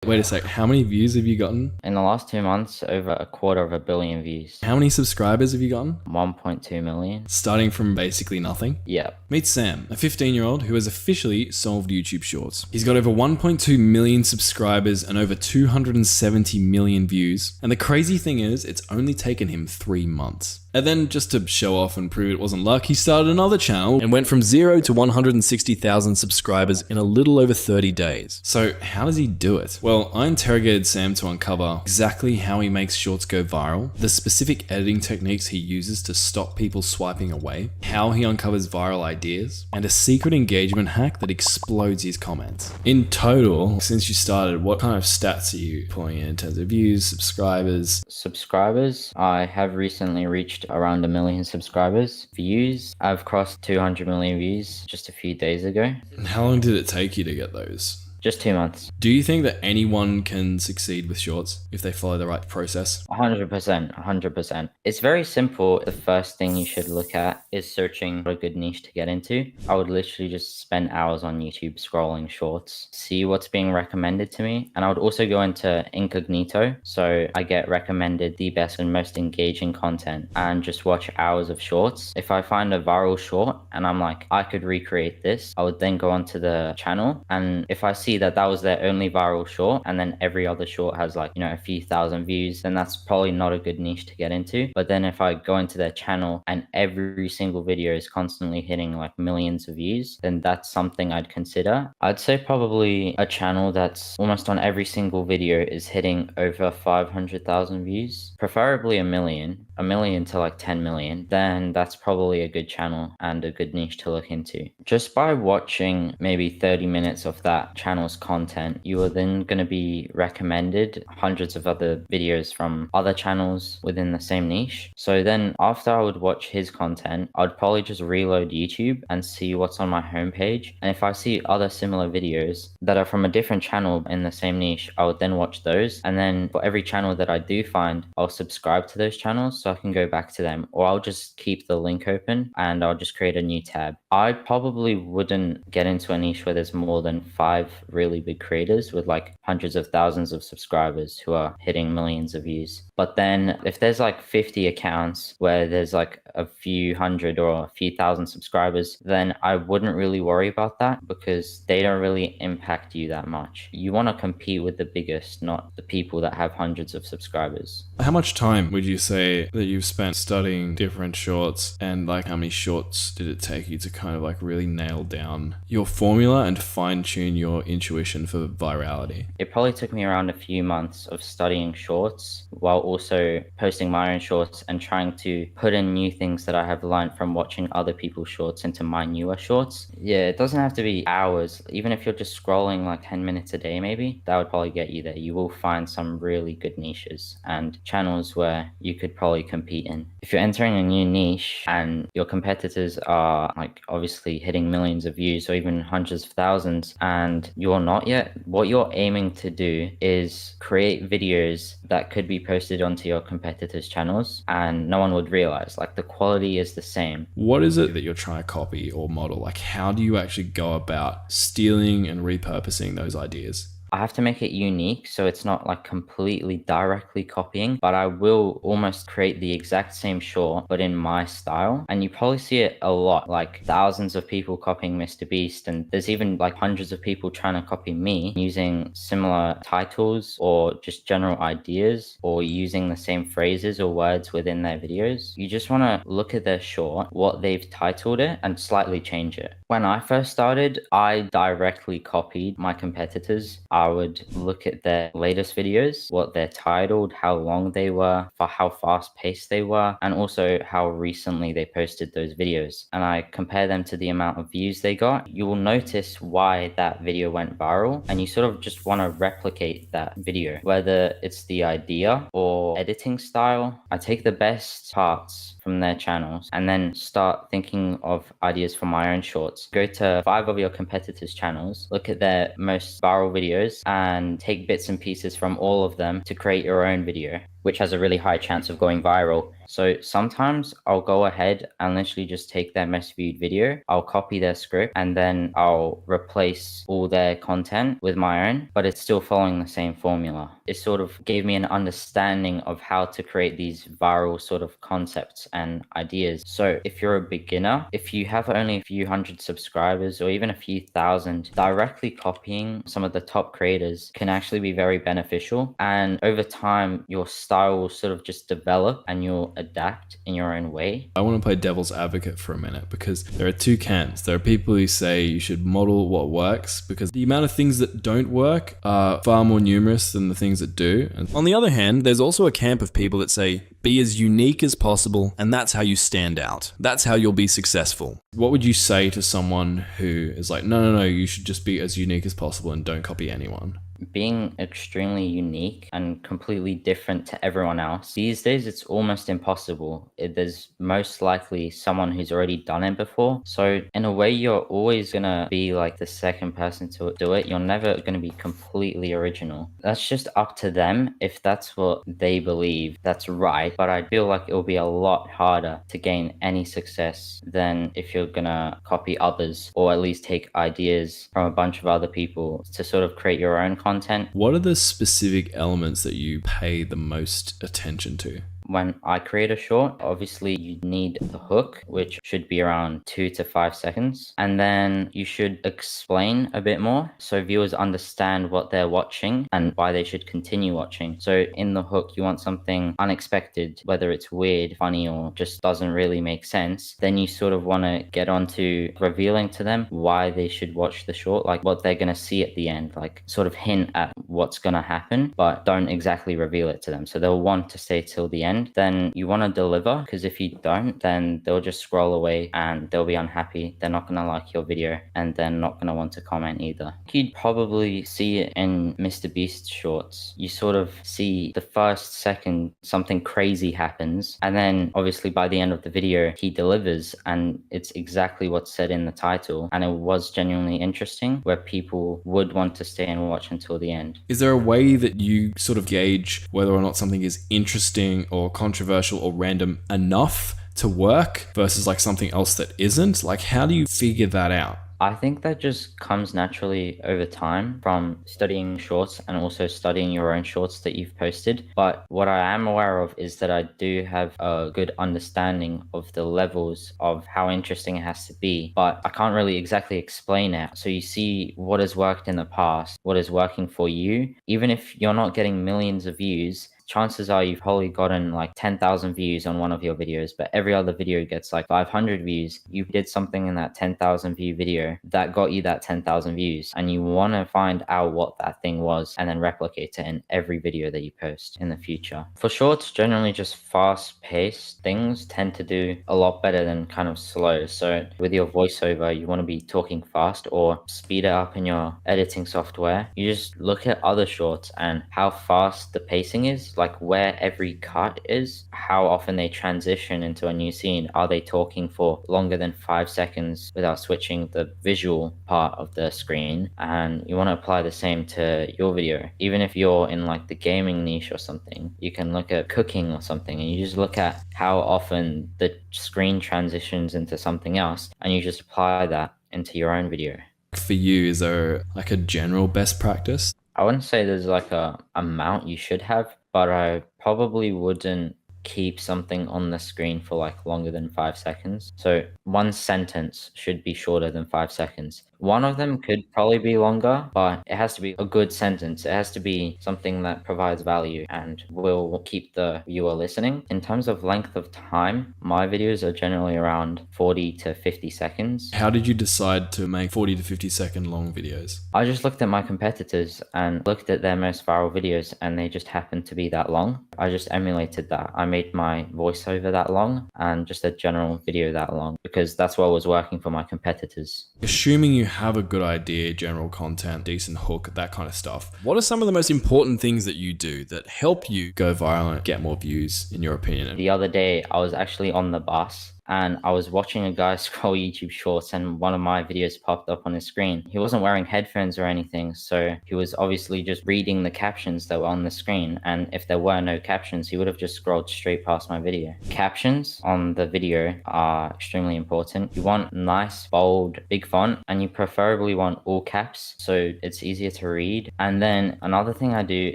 Wait a sec, how many views have you gotten? In the last 2 months, over 250 million views. How many subscribers have you gotten? 1.2 million. Starting from basically nothing? Yeah. Meet Sam, a 15-year-old who has officially solved YouTube Shorts. He's got over 1.2 million subscribers and over 270 million views. And the crazy thing is, it's only taken him 3 months. And then, just to show off and prove it wasn't luck, he started another channel and went from 0 to 160,000 subscribers in a little over 30 days. So how does he do it? Well, I interrogated Sam to uncover exactly how he makes shorts go viral, the specific editing techniques he uses to stop people swiping away, how he uncovers viral ideas, and a secret engagement hack that explodes his comments. In total, since you started, what kind of stats are you pulling in terms of views, subscribers? Subscribers, I have recently reached around 1 million subscribers. Views, I've crossed 200 million views just a few days ago. And how long did it take you to get those? Just 2 months. Do you think that anyone can succeed with shorts if they follow the right process? 100%, 100%. It's very simple. The first thing you should look at is searching for a good niche to get into. I would literally just spend hours on YouTube scrolling shorts, see what's being recommended to me. And I would also go into incognito. So I get recommended the best and most engaging content and just watch hours of shorts. If I find a viral short and I'm like, I could recreate this, I would then go onto the channel. And if I see that was their only viral short and then every other short has like, a few thousand views, then that's probably not a good niche to get into. But then if I go into their channel and every single video is constantly hitting like millions of views, then that's something I'd consider. I'd say probably a channel that's almost on every single video is hitting over 500,000 views, preferably a million to like 10 million, then that's probably a good channel and a good niche to look into. Just by watching maybe 30 minutes of that channel's content, you are then going to be recommended hundreds of other videos from other channels within the same niche. So then after I would watch his content, I'd probably just reload YouTube and see what's on my homepage. And if I see other similar videos that are from a different channel in the same niche, I would then watch those. And then for every channel that I do find, I'll subscribe to those channels so I can go back to them, or I'll just keep the link open and I'll just create a new tab. I probably wouldn't get into a niche where there's more than 5 really big creators with like hundreds of thousands of subscribers who are hitting millions of views. But then if there's like 50 accounts where there's like a few hundred or a few thousand subscribers, then I wouldn't really worry about that because they don't really impact you that much. You want to compete with the biggest, not the people that have hundreds of subscribers. How much time would you say that you've spent studying different shorts, and like how many shorts did it take you to kind of like really nail down your formula and fine tune your intuition for virality? It probably took me around a few months of studying shorts while also posting my own shorts and trying to put in new things that I have learned from watching other people's shorts into my newer shorts. Yeah, it doesn't have to be hours. Even if you're just scrolling like 10 minutes a day, maybe, that would probably get you there. You will find some really good niches and channels where you could probably compete in. If you're entering a new niche and your competitors are like obviously hitting millions of views or even hundreds of thousands and you're not yet, what you're aiming to do is create videos that could be posted onto your competitors' channels and no one would realize. Like the quality is the same. What is it that you're trying to copy or model? Like how do you actually go about stealing and repurposing those ideas? I have to make it unique, so it's not like completely directly copying, but I will almost create the exact same short, but in my style. And you probably see it a lot, like thousands of people copying Mr. Beast, and there's even like hundreds of people trying to copy me using similar titles or just general ideas or using the same phrases or words within their videos. You just want to look at their short, what they've titled it, and slightly change it. When I first started, I directly copied my competitors. I would look at their latest videos, what they're titled, how long they were, for how fast paced they were, and also how recently they posted those videos. And I compare them to the amount of views they got. You will notice why that video went viral, and you sort of just want to replicate that video, whether it's the idea or editing style. I take the best parts from their channels and then start thinking of ideas for my own shorts. Go to 5 of your competitors' channels, look at their most viral videos and take bits and pieces from all of them to create your own video. which has a really high chance of going viral. So sometimes I'll go ahead and literally just take their most viewed video, I'll copy their script, and then I'll replace all their content with my own, but it's still following the same formula. It sort of gave me an understanding of how to create these viral sort of concepts and ideas. So if you're a beginner, if you have only a few hundred subscribers or even a few thousand, directly copying some of the top creators can actually be very beneficial. And over time, your style will sort of just develop and you'll adapt in your own way. I want to play devil's advocate for a minute because there are two camps. There are people who say you should model what works because the amount of things that don't work are far more numerous than the things that do. And on the other hand, there's also a camp of people that say be as unique as possible and that's how you stand out. That's how you'll be successful. What would you say to someone who is like, no, you should just be as unique as possible and don't copy anyone? Being extremely unique and completely different to everyone else, these days it's almost impossible. There's most likely someone who's already done it before. So in a way, you're always gonna be like the second person to do it. You're never gonna be completely original. That's just up to them if that's what they believe that's right. But I feel like it'll be a lot harder to gain any success than if you're gonna copy others or at least take ideas from a bunch of other people to sort of create your own content. What are the specific elements that you pay the most attention to? When I create a short, obviously you need the hook, which should be around 2 to 5 seconds. And then you should explain a bit more so viewers understand what they're watching and why they should continue watching. So in the hook, you want something unexpected, whether it's weird, funny, or just doesn't really make sense. Then you sort of want to get onto revealing to them why they should watch the short, like what they're going to see at the end, like sort of hint at what's going to happen, but don't exactly reveal it to them. So they'll want to stay till the end. Then you want to deliver, because if you don't, then they'll just scroll away and they'll be unhappy. They're not going to like your video and they're not going to want to comment either. You'd probably see it in Mr. Beast shorts. You sort of see the first second something crazy happens, and then obviously by the end of the video he delivers and it's exactly what's said in the title, and it was genuinely interesting where people would want to stay and watch until the end. Is there a way that you sort of gauge whether or not something is interesting or controversial or random enough to work versus like something else that isn't? Like, how do you figure that out? I think that just comes naturally over time from studying shorts and also studying your own shorts that you've posted. But what I am aware of is that I do have a good understanding of the levels of how interesting it has to be, but I can't really exactly explain it. So you see what has worked in the past, what is working for you. Even if you're not getting millions of views, chances are you've probably gotten like 10,000 views on one of your videos, but every other video gets like 500 views. You did something in that 10,000 view video that got you that 10,000 views, and you want to find out what that thing was and then replicate it in every video that you post in the future. For shorts, generally just fast-paced things tend to do a lot better than kind of slow. So with your voiceover, you want to be talking fast or speed it up in your editing software. You just look at other shorts and how fast the pacing is, like where every cut is, how often they transition into a new scene. Are they talking for longer than 5 seconds without switching the visual part of the screen? And you want to apply the same to your video. Even if you're in like the gaming niche or something, you can look at cooking or something and you just look at how often the screen transitions into something else and you just apply that into your own video. For you, is there like a general best practice? I wouldn't say there's like a amount you should have, but I probably wouldn't keep something on the screen for like longer than 5 seconds. So one sentence should be shorter than 5 seconds. One of them could probably be longer, but it has to be a good sentence. It has to be something that provides value and will keep the viewer listening. In terms of length of time, my videos are generally around 40 to 50 seconds. How did you decide to make 40 to 50 second long videos? I just looked at my competitors and looked at their most viral videos and they just happened to be that long. I just emulated that. I made my voiceover that long and just a general video that long because that's what was working for my competitors. Assuming you have a good idea, general content, decent hook, that kind of stuff, what are some of the most important things that you do that help you go viral and get more views, in your opinion? The other day, I was actually on the bus and I was watching a guy scroll YouTube shorts and one of my videos popped up on his screen. He wasn't wearing headphones or anything, so he was obviously just reading the captions that were on the screen, and if there were no captions, he would have just scrolled straight past my video. Captions on the video are extremely important. You want nice, bold, big font, and you preferably want all caps so it's easier to read. And then another thing I do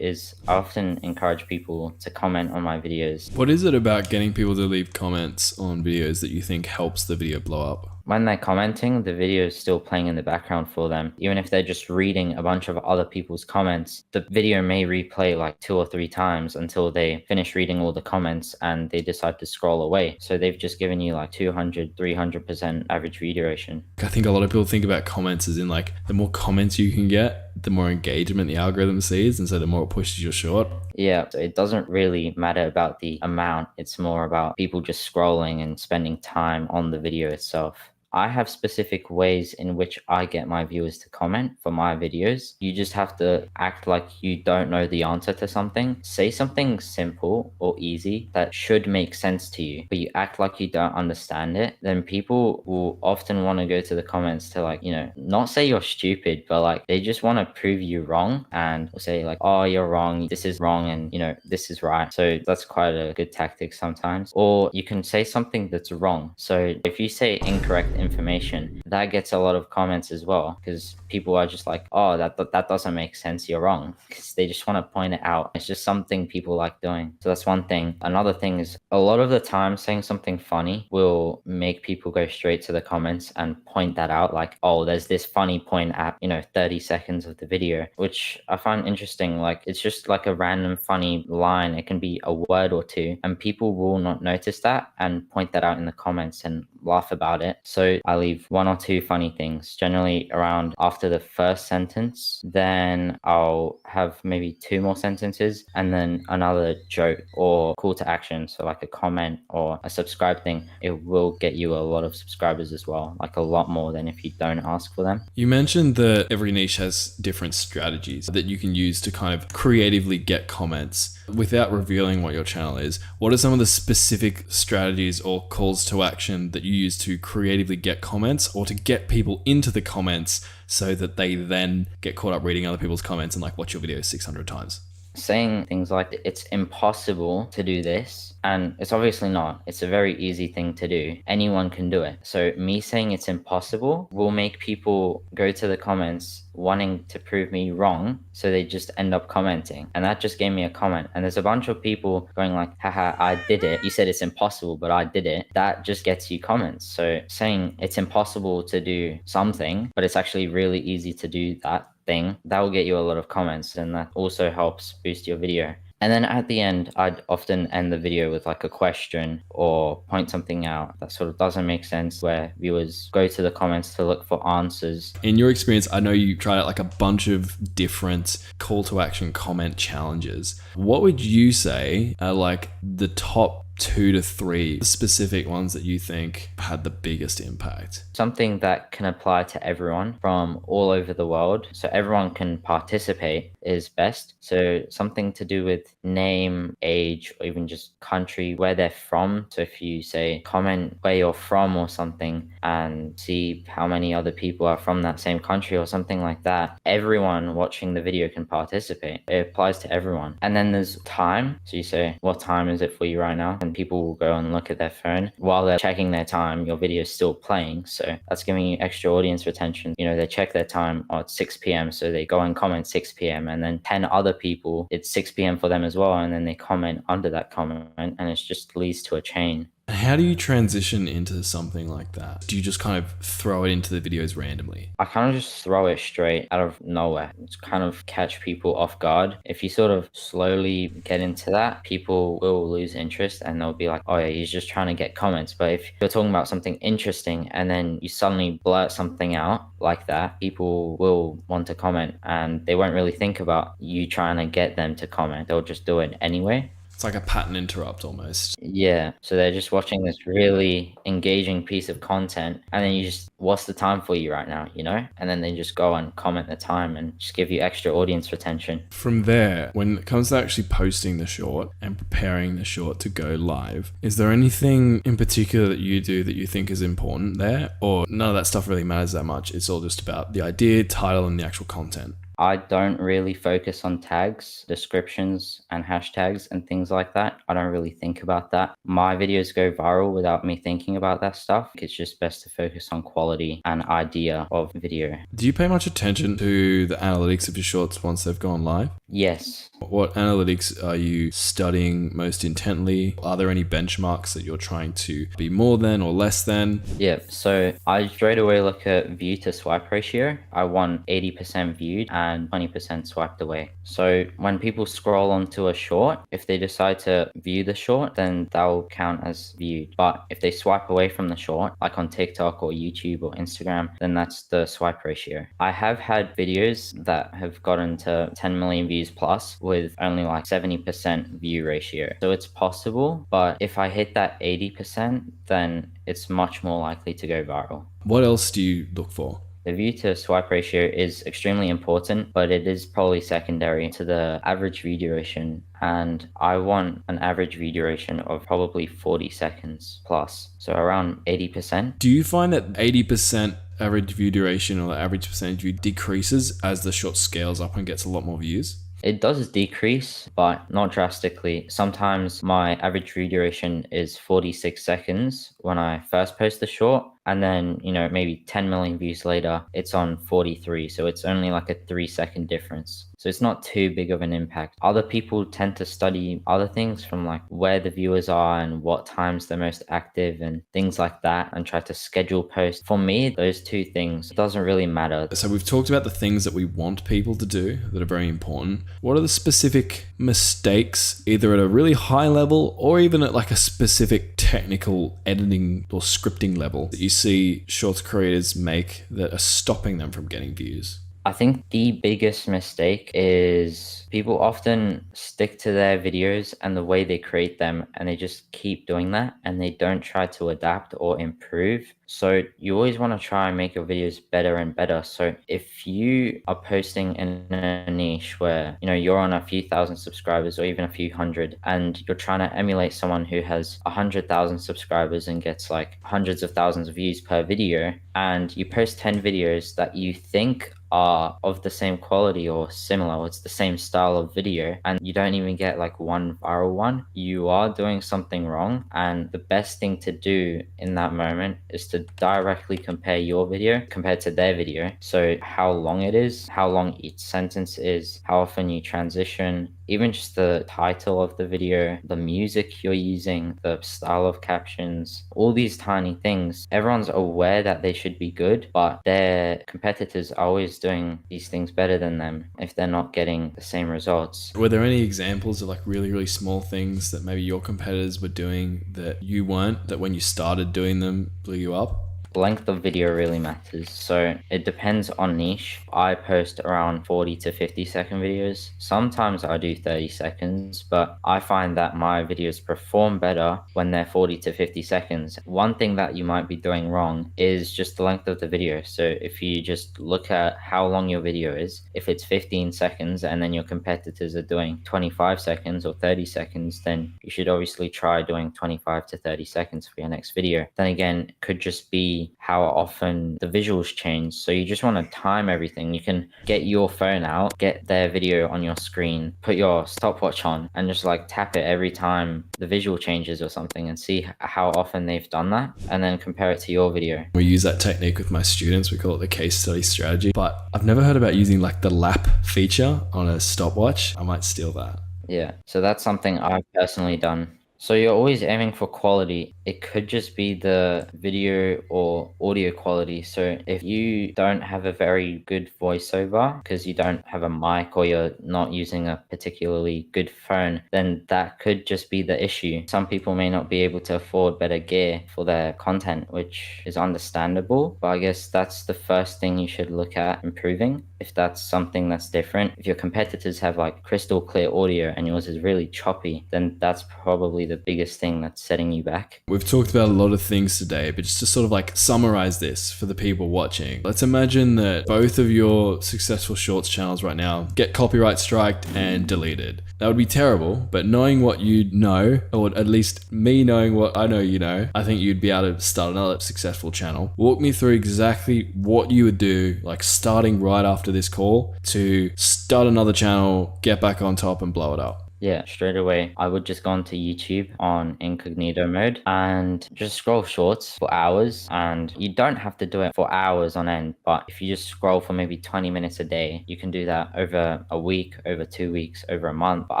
is I often encourage people to comment on my videos. What is it about getting people to leave comments on videos that you think helps the video blow up? When they're commenting, the video is still playing in the background for them. Even if they're just reading a bunch of other people's comments, the video may replay like 2 or 3 times until they finish reading all the comments and they decide to scroll away. So they've just given you like 200, 300% average view duration. I think a lot of people think about comments as in like the more comments you can get, the more engagement the algorithm sees, and so the more it pushes your short. Yeah, so it doesn't really matter about the amount. It's more about people just scrolling and spending time on the video itself. I have specific ways in which I get my viewers to comment for my videos. You just have to act like you don't know the answer to something. Say something simple or easy that should make sense to you, but you act like you don't understand it. Then people will often want to go to the comments to like, not say you're stupid, but like they just want to prove you wrong and will say like, oh, you're wrong, this is wrong, and this is right. So that's quite a good tactic sometimes. Or you can say something that's wrong. So if you say incorrect information, that gets a lot of comments as well, because people are just like, oh, that doesn't make sense, you're wrong, because they just want to point it out. It's just something people like doing. So that's one thing. Another thing is a lot of the time saying something funny will make people go straight to the comments and point that out, like, oh, there's this funny point at 30 seconds of the video, which I find interesting. Like, it's just like a random funny line. It can be a word or two, and people will not notice that and point that out in the comments and laugh about it. So I leave 1 or 2 funny things, generally around after the first sentence. Then I'll have maybe 2 more sentences and then another joke or call to action. So like a comment or a subscribe thing. It will get you a lot of subscribers as well, like a lot more than if you don't ask for them. You mentioned that every niche has different strategies that you can use to kind of creatively get comments. Without revealing what your channel is, what are some of the specific strategies or calls to action that you use to creatively get comments, or to get people into the comments so that they then get caught up reading other people's comments and like watch your video 600 times? Saying things like, it's impossible to do this, and it's obviously not. It's a very easy thing to do. Anyone can do it. So me saying it's impossible will make people go to the comments wanting to prove me wrong, so they just end up commenting. And that just gave me a comment, and there's a bunch of people going like, haha, I did it, you said it's impossible, but I did it. That just gets you comments. So saying it's impossible to do something, but it's actually really easy to do that thing, that will get you a lot of comments, and that also helps boost your video. And then at the end, I'd often end the video with like a question or point something out that sort of doesn't make sense, where viewers go to the comments to look for answers. In your experience, I know you tried out like a bunch of different call to action comment challenges. What would you say are like the top 2 to 3 specific ones that you think had the biggest impact? Something that can apply to everyone from all over the world, so everyone can participate, is best. So something to do with name, age, or even just country, where they're from. So if you say comment where you're from or something and see how many other people are from that same country or something like that, everyone watching the video can participate. It applies to everyone. And then there's time. So you say, what time is it for you right now? And people will go and look at their phone while they're checking their time. Your video is still playing, so that's giving you extra audience retention. They check their time, oh, it's 6 p.m, so they go and comment 6 p.m, and then 10 other people, it's 6 p.m for them as well, and then they comment under that comment, and it just leads to a chain. How do you transition into something like that? Do you just kind of throw it into the videos randomly? I kind of just throw it straight out of nowhere. It's kind of catch people off guard. If you sort of slowly get into that, people will lose interest and they'll be like, oh yeah, he's just trying to get comments. But if you're talking about something interesting and then you suddenly blurt something out like that, people will want to comment and they won't really think about you trying to get them to comment. They'll just do it anyway. It's like a pattern interrupt almost. Yeah, so they're just watching this really engaging piece of content, and then you just, what's the time for you right now, you know? And then they just go and comment the time and just give you extra audience retention. From there, when it comes to actually posting the short and preparing the short to go live, is there anything in particular that you do that you think is important there? Or none of that stuff really matters that much? It's all just about the idea, title, and the actual content? I don't really focus on tags, descriptions, and hashtags and things like that. I don't really think about that. My videos go viral without me thinking about that stuff. It's just best to focus on quality and idea of video. Do you pay much attention to the analytics of your shorts once they've gone live? Yes. What analytics are you studying most intently? Are there any benchmarks that you're trying to be more than or less than? Yeah, so I straight away look at view to swipe ratio. I want 80% viewed and 20% swiped away. So when people scroll onto a short, if they decide to view the short, then they'll count as viewed. But if they swipe away from the short, like on TikTok or YouTube or Instagram, then that's the swipe ratio. I have had videos that have gotten to 10 million views plus with only like 70% view ratio. So it's possible, but if I hit that 80%, then it's much more likely to go viral. What else do you look for? The view to swipe ratio is extremely important, but it is probably secondary to the average view duration. And I want an average view duration of probably 40 seconds plus, so around 80%. Do you find that 80% average view duration or the average percentage view decreases as the short scales up and gets a lot more views? It does decrease, but not drastically. Sometimes my average view duration is 46 seconds when I first post the short, and then, maybe 10 million views later, it's on 43. So it's only like a 3-second difference. So it's not too big of an impact. Other people tend to study other things from like where the viewers are and what times they're most active and things like that, and try to schedule posts. For me, those two things doesn't really matter. So we've talked about the things that we want people to do that are very important. What are the specific mistakes, either at a really high level or even at like a specific technical editing or scripting level, that you see shorts creators make that are stopping them from getting views? I think the biggest mistake is people often stick to their videos and the way they create them, and they just keep doing that and they don't try to adapt or improve. So you always want to try and make your videos better and better. So if you are posting in a niche where, you're on a few thousand subscribers or even a few hundred, and you're trying to emulate someone who has 100,000 subscribers and gets like hundreds of thousands of views per video, and you post 10 videos that you think are of the same quality or similar, or it's the same style of video, and you don't even get like one viral one, you are doing something wrong. And the best thing to do in that moment is to directly compare your video compared to their video. So how long it is, how long each sentence is, how often you transition, even just the title of the video, the music you're using, the style of captions, all these tiny things. Everyone's aware that they should be good, but their competitors are always doing these things better than them if they're not getting the same results. Were there any examples of like really, really small things that maybe your competitors were doing that you weren't, that when you started doing them blew you up? Length of video really matters. So it depends on niche. I post around 40 to 50 second videos. Sometimes I do 30 seconds, but I find that my videos perform better when they're 40 to 50 seconds. One thing that you might be doing wrong is just the length of the video. So if you just look at how long your video is, if it's 15 seconds and then your competitors are doing 25 seconds or 30 seconds, then you should obviously try doing 25 to 30 seconds for your next video. Then again, it could just be how often the visuals change. So you just want to time everything. You can get your phone out, get their video on your screen, put your stopwatch on, and just like tap it every time the visual changes or something, and see how often they've done that, and then compare it to your video. We use that technique with my students. We call it the case study strategy, but I've never heard about using like the lap feature on a stopwatch. I might steal that. Yeah, so that's something I've personally done. So you're always aiming for quality. It could just be the video or audio quality. So if you don't have a very good voiceover because you don't have a mic, or you're not using a particularly good phone, then that could just be the issue. Some people may not be able to afford better gear for their content, which is understandable. But I guess that's the first thing you should look at improving. if that's something that's different. If your competitors have like crystal clear audio and yours is really choppy, then that's probably the biggest thing that's setting you back. We've talked about a lot of things today, but just to sort of like summarize this for the people watching, let's imagine that both of your successful shorts channels right now get copyright striked and deleted. That would be terrible, but knowing what you know, or at least me knowing what I know you know, I think you'd be able to start another successful channel. Walk me through exactly what you would do, like starting right after this call, to start another channel, get back on top and blow it up. Yeah, straight away, I would just go onto YouTube on incognito mode and just scroll shorts for hours. And you don't have to do it for hours on end, but if you just scroll for maybe 20 minutes a day, you can do that over a week, over 2 weeks, over a month. But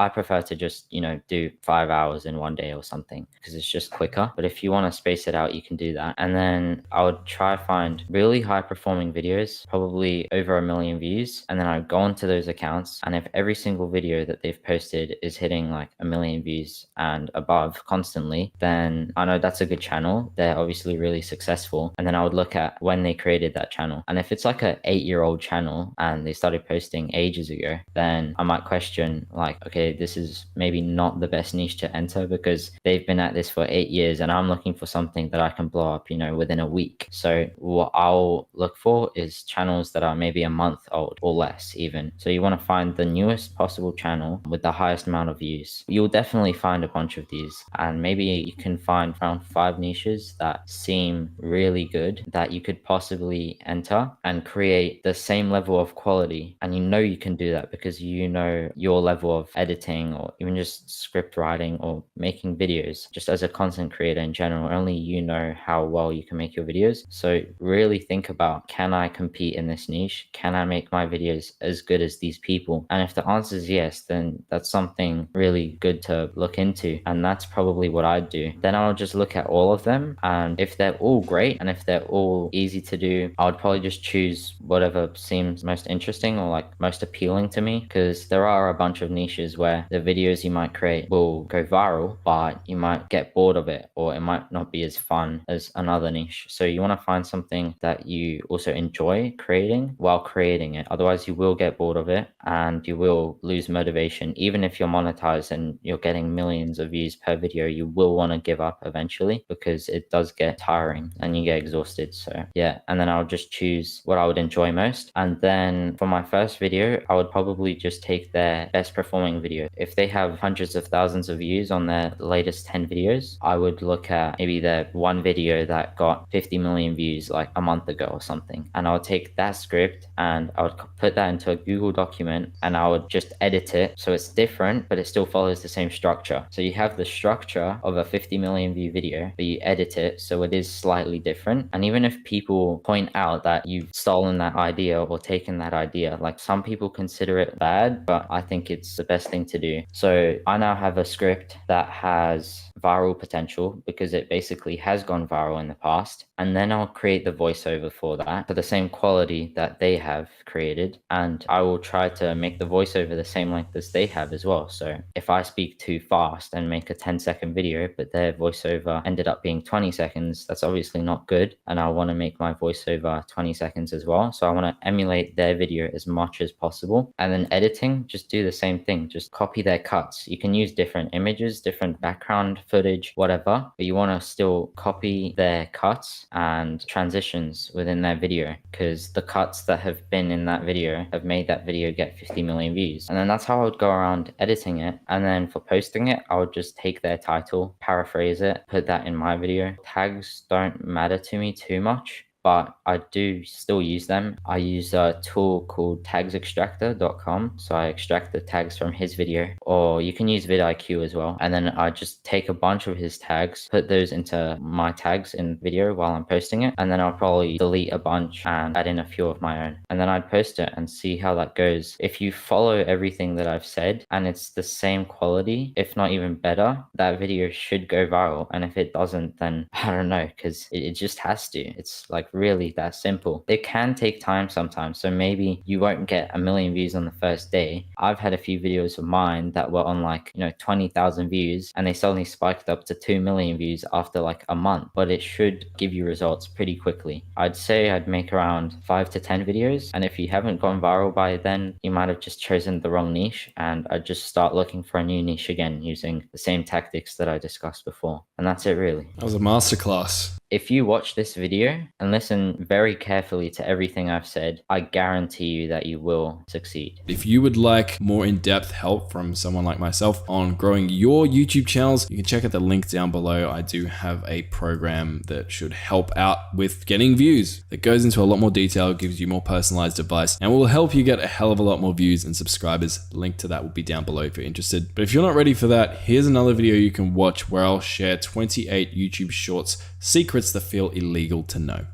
I prefer to just, do 5 hours in one day or something because it's just quicker. But if you want to space it out, you can do that. And then I would try find really high performing videos, probably over 1 million views. And then I'd go onto those accounts. And if every single video that they've posted is hitting like 1 million views and above constantly, then I know that's a good channel. They're obviously really successful. And then I would look at when they created that channel. And if it's like an 8-year-old channel and they started posting ages ago, then I might question like, okay, this is maybe not the best niche to enter because they've been at this for 8 years and I'm looking for something that I can blow up, within a week. So what I'll look for is channels that are maybe a month old or less even. So you want to find the newest possible channel with the highest amount of views. You'll definitely find a bunch of these, and maybe you can find around 5 niches that seem really good that you could possibly enter and create the same level of quality. And you can do that because your level of editing or even just script writing or making videos. Just as a content creator in general, only you know how well you can make your videos. So really think about, can I compete in this niche? Can I make my videos as good as these people? And if the answer is yes, then that's something really good to look into, and that's probably what I'd do. Then I'll just look at all of them, and if they're all great and if they're all easy to do, I would probably just choose whatever seems most interesting or like most appealing to me, because there are a bunch of niches where the videos you might create will go viral, but you might get bored of it or it might not be as fun as another niche. So you want to find something that you also enjoy creating while creating it. Otherwise you will get bored of it and you will lose motivation. Even if you're monetized and you're getting millions of views per video, you will want to give up eventually because it does get tiring and you get exhausted. So yeah, and then I'll just choose what I would enjoy most. And then for my first video, I would probably just take their best performing video. If they have hundreds of thousands of views on their latest 10 videos, I would look at maybe their one video that got 50 million views like a month ago or something. And I would take that script and I would put that into a Google document and I would just edit it so it's different, but it still follows the same structure. So you have the structure of a 50 million view video, but you edit it so it is slightly different. And even if people point out that you've stolen that idea or taken that idea, like some people consider it bad, but I think it's the best thing to do. So I now have a script that has viral potential because it basically has gone viral in the past. And then I'll create the voiceover for that for the same quality that they have created. And I will try to make the voiceover the same length as they have as well. So if I speak too fast and make a 10-second video, but their voiceover ended up being 20 seconds, that's obviously not good. And I want to make my voiceover 20 seconds as well. So I want to emulate their video as much as possible. And then editing, just do the same thing. Just copy their cuts. You can use different images, different background footage, whatever, but you want to still copy their cuts and transitions within their video, because the cuts that have been in that video have made that video get 50 million views. And then that's how I would go around editing it. And then for posting it, I would just take their title, paraphrase it, put that in my video. Tags don't matter to me too much, but I do still use them. I use a tool called tagsextractor.com. So I extract the tags from his video, or you can use vidIQ as well. And then I just take a bunch of his tags, put those into my tags in video while I'm posting it. And then I'll probably delete a bunch and add in a few of my own. And then I'd post it and see how that goes. If you follow everything that I've said and it's the same quality, if not even better, that video should go viral. And if it doesn't, then I don't know, because it just has to. It's like really that simple. It can take time sometimes, so maybe you won't get 1 million views on the first day. I've had a few videos of mine that were on like 20,000 views, and they suddenly spiked up to 2 million views after like a month. But it should give you results pretty quickly. I'd say I'd make around 5 to 10 videos, and if you haven't gone viral by then, you might have just chosen the wrong niche, and I'd just start looking for a new niche again using the same tactics that I discussed before. And that's it really. That was a masterclass. If you watch this video and listen very carefully to everything I've said, I guarantee you that you will succeed. If you would like more in-depth help from someone like myself on growing your YouTube channels, you can check out the link down below. I do have a program that should help out with getting views. It goes into a lot more detail, gives you more personalized advice, and will help you get a hell of a lot more views and subscribers. Link to that will be down below if you're interested. But if you're not ready for that, here's another video you can watch where I'll share 28 YouTube Shorts secrets that feel illegal to know.